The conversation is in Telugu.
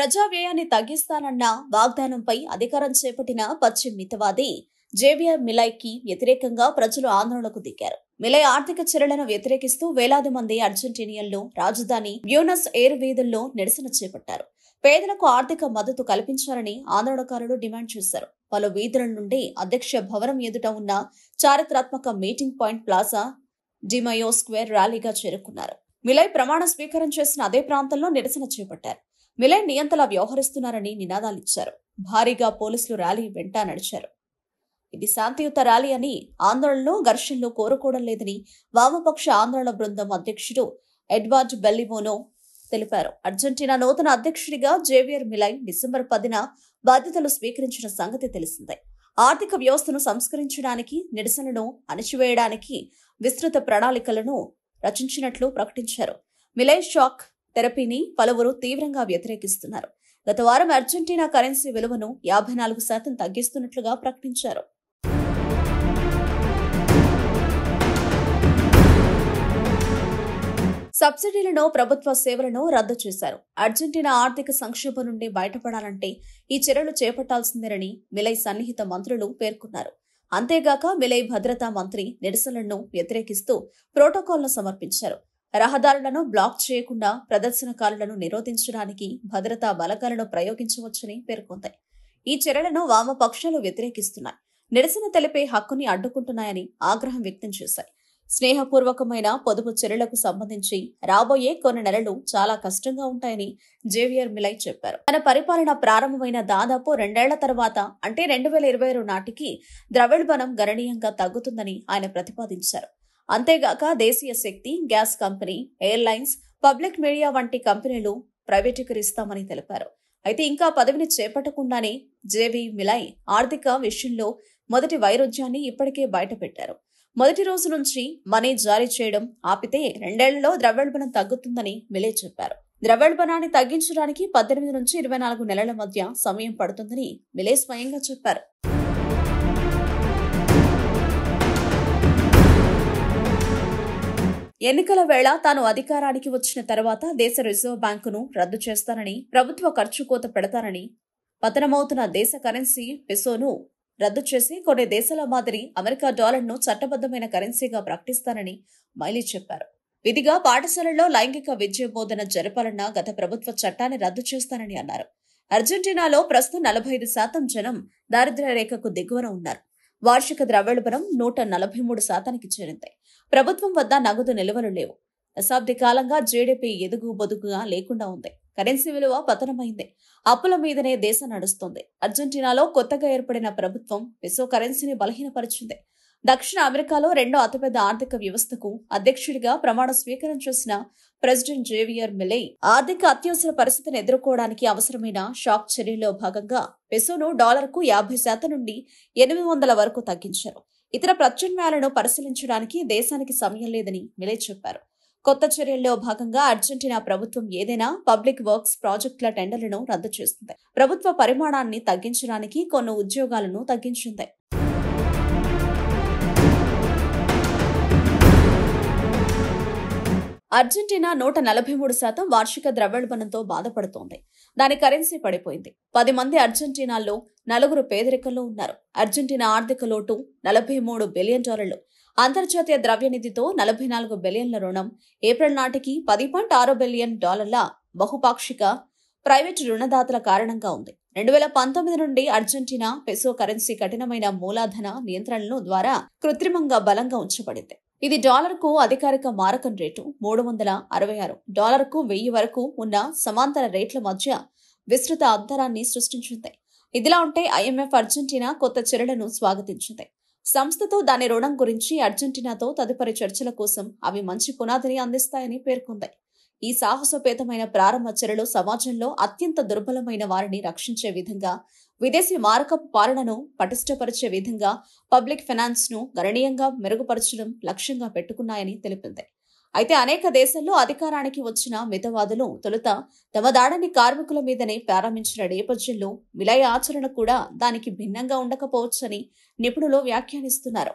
ప్రజా వ్యయాన్ని తగ్గిస్తానన్న వాగ్దానంపై అధికారం చేపట్టిన పశ్చిమ మితవాది జేవియర్ మిలైకి వ్యతిరేకంగా ప్రజలు ఆందోళనకు దిగారు. మిలై ఆర్థిక చర్యలను వ్యతిరేకిస్తూ వేలాది మంది అర్జెంటీనియన్లు రాజధాని బ్యూనస్ ఎయిర్ వీధుల్లో నిరసన చేపట్టారు. పేదలకు ఆర్థిక మద్దతు కల్పించాలని ఆందోళనకారులు డిమాండ్ చేశారు. పలు వీధుల నుండి అధ్యక్ష భవనం ఎదుట ఉన్న చారిత్రాత్మక మీటింగ్ పాయింట్ ప్లాజా డిమయో స్క్వేర్ ర్యాలీగా చేరుకున్నారు. మిలై ప్రమాణ స్వీకారం చేసిన అదే ప్రాంతంలో నిరసన చేపట్టారు. మిలై నియంతలా వ్యవహరిస్తున్నారని నినాదాలిచ్చారు. భారీగా పోలీసులు ర్యాలీ వెంట నడిచారు. ఇది శాంతియుత ర్యాలీ అని, ఆందోళనలు ఘర్షణలు కోరుకోవడం లేదని వామపక్ష ఆందోళన బృందం అధ్యక్షుడు ఎడ్వార్డ్ బెల్లిమోనో తెలిపారు. అర్జెంటీనా నూతన అధ్యక్షుడిగా జేవియర్ మిలై డిసెంబర్ 10న బాధ్యతలు స్వీకరించిన సంగతి తెలిసిందే. ఆర్థిక వ్యవస్థను సంస్కరించడానికి, నిరసనను అణచివేయడానికి విస్తృత ప్రణాళికలను రచించినట్లు ప్రకటించారు. మిలై షాక్ థెరపీని పలువురు తీవ్రంగా వ్యతిరేకిస్తున్నారు. గత వారం అర్జెంటీనా కరెన్సీ విలువను 54% తగ్గిస్తున్నట్లుగా ప్రకటించారు. సబ్సిడీలను, ప్రభుత్వ సేవలను రద్దు చేశారు. అర్జెంటీనా ఆర్థిక సంక్షోభం నుండి బయటపడాలంటే ఈ చర్యలు చేపట్టాల్సిందేనని మిలై సన్నిహిత మంత్రులు పేర్కొన్నారు. అంతేగాక మిలై భద్రతా మంత్రి నిరసనలను వ్యతిరేకిస్తూ ప్రోటోకాల్ను సమర్పించారు. రహదారులను బ్లాక్ చేయకుండా ప్రదర్శనకారులను నిరోధించడానికి భద్రతా బలగాలను ప్రయోగించవచ్చని పేర్కొంది. ఈ చర్యలను వామపక్షాలు వ్యతిరేకిస్తున్నాయి. నిరసన తెలిపే హక్కుని అడ్డుకుంటున్నాయని ఆగ్రహం వ్యక్తం చేశాయి. స్నేహపూర్వకమైన పొదుపు చర్యలకు సంబంధించి రాబోయే కొన్ని నెలలు చాలా కష్టంగా ఉంటాయని జేవియర్ మిలై చెప్పారు. తన పరిపాలన ప్రారంభమైన దాదాపు 2 ఏళ్ల తర్వాత అంటే 2026 నాటికి ద్రవ్యోల్బణం గణనీయంగా తగ్గుతుందని ఆయన ప్రతిపాదించారు. అంతేగాక దేశీయ శక్తి, gas company, airlines, public media వంటి కంపెనీలు ప్రైవేటీకరిస్తామని తెలిపారు. అయితే ఇంకా పదవిని చేపట్టకుండానే జేవి మిలై ఆర్థిక విషయంలో మొదటి వైరుధ్యాన్ని ఇప్పటికే బయటపెట్టారు. మొదటి రోజు నుంచి మనీ జారీ చేయడం ఆపితే 2 ఏళ్లలో ద్రవ్యోల్బణం తగ్గుతుందని మిలై చెప్పారు. ద్రవ్యోల్బణాన్ని తగ్గించడానికి 18 నుంచి 24 నెలల మధ్య సమయం పడుతుందని మిలై స్వయంగా చెప్పారు. ఎన్నికల వేళ తాను అధికారానికి వచ్చిన తర్వాత దేశ రిజర్వ్ బ్యాంకును రద్దు చేస్తానని, ప్రభుత్వ ఖర్చు కోత పెడతానని, పతనమవుతున్న దేశ కరెన్సీ పెసోను రద్దు చేసి కొన్ని దేశాల మాదిరి అమెరికా డాలర్ను చట్టబద్దమైన కరెన్సీగా ప్రకటిస్తానని మైలీ చెప్పారు. విధిగా పాఠశాలల్లో లైంగిక విద్య బోధన జరపాలన్న గత ప్రభుత్వ చట్టాన్ని రద్దు చేస్తానని అన్నారు. అర్జెంటీనాలో ప్రస్తుతం 45% జనం దారిద్ర్య రేఖకు దిగువన ఉన్నారు. వార్షిక ద్రవ్యోల్బణం 143%కి చేరింది. ప్రభుత్వం వద్ద నగదు నిల్వలు లేవు. దశాబ్ది కాలంగా జీడీపీ ఎదుగు బొదుగుగా లేకుండా ఉంది. కరెన్సీ విలువ పతనమైంది. అప్పుల మీదనే దేశం నడుస్తోంది. అర్జెంటీనాలో కొత్తగా ఏర్పడిన ప్రభుత్వం పెసో కరెన్సీని బలహీనపరిచింది. దక్షిణ అమెరికాలో రెండో అతిపెద్ద ఆర్థిక వ్యవస్థకు అధ్యక్షుడిగా ప్రమాణ స్వీకారం చేసిన ప్రెసిడెంట్ జేవియర్ మిలై ఆర్థిక అత్యవసర పరిస్థితిని ఎదుర్కోవడానికి అవసరమైన షాక్ చర్యల్లో భాగంగా పెసోను డాలర్కు 50% నుండి 800 వరకు తగ్గించారు. ఇతర ప్రత్యామ్నాయాలను పరిశీలించడానికి దేశానికి సమయం లేదని మిలై చెప్పారు. కొత్త చర్యల్లో భాగంగా అర్జెంటీనా ప్రభుత్వం ఏదైనా పబ్లిక్ వర్క్స్ ప్రాజెక్టుల టెండర్లను రద్దు చేస్తుంది. ప్రభుత్వ పరిమాణాన్ని తగ్గించడానికి కొన్ని ఉద్యోగాలను తగ్గించింది. అర్జెంటీనా 143% వార్షిక ద్రవ్యోల్బణంతో బాధపడుతోంది. దాని కరెన్సీ పడిపోయింది. 10 మంది అర్జెంటీనాల్లో 4 పేదరికంలో ఉన్నారు. అర్జెంటీనా ఆర్థిక లోటు $43 బిలియన్. అంతర్జాతీయ ద్రవ్యనిధితో $44 బిలియన్ల రుణం. ఏప్రిల్ నాటికి $10.6 బిలియన్ బహుపాక్షిక ప్రైవేటు రుణదాతల కారణంగా ఉంది. 2019 నుండి అర్జెంటీనా పెసో కరెన్సీ కఠినమైన మూలధన నియంత్రణల ద్వారా కృత్రిమంగా బలంగా ఉంచబడింది. ఇది డాలర్కు అధికారిక మారకం రేటు 366, డాలర్కు 1000 వరకు ఉన్న సమాంతర రేట్ల మధ్య విస్తృత అంతరాన్ని సృష్టించింది. ఇదిలా ఉంటే ఐఎంఎఫ్ అర్జెంటీనా కొత్త చర్యలను స్వాగతించింది. సంస్థతో దాని రుణం గురించి అర్జెంటీనాతో తదుపరి చర్చల కోసం అవి మంచి పునాదిని అందిస్తాయని పేర్కొంది. ఈ సాహసోపేతమైన ప్రారంభ చర్యలు సమాజంలో అత్యంత దుర్బలమైన వారిని రక్షించే విధంగా, విదేశీ మారకపు పాలనను పటిష్టపరిచే విధంగా పబ్లిక్ ఫైనాన్స్ ను గణనీయంగా మెరుగుపరచడం లక్ష్యంగా పెట్టుకున్నాయని తెలిపింది. అయితే అనేక దేశాల్లో అధికారానికి వచ్చిన మితవాదులు తొలుత తమ దాడిని కార్మికుల మీదనే ప్రారంభించిన నేపథ్యంలో మిలై ఆచరణ కూడా దానికి భిన్నంగా ఉండకపోవచ్చని నిపుణులు వ్యాఖ్యానిస్తున్నారు.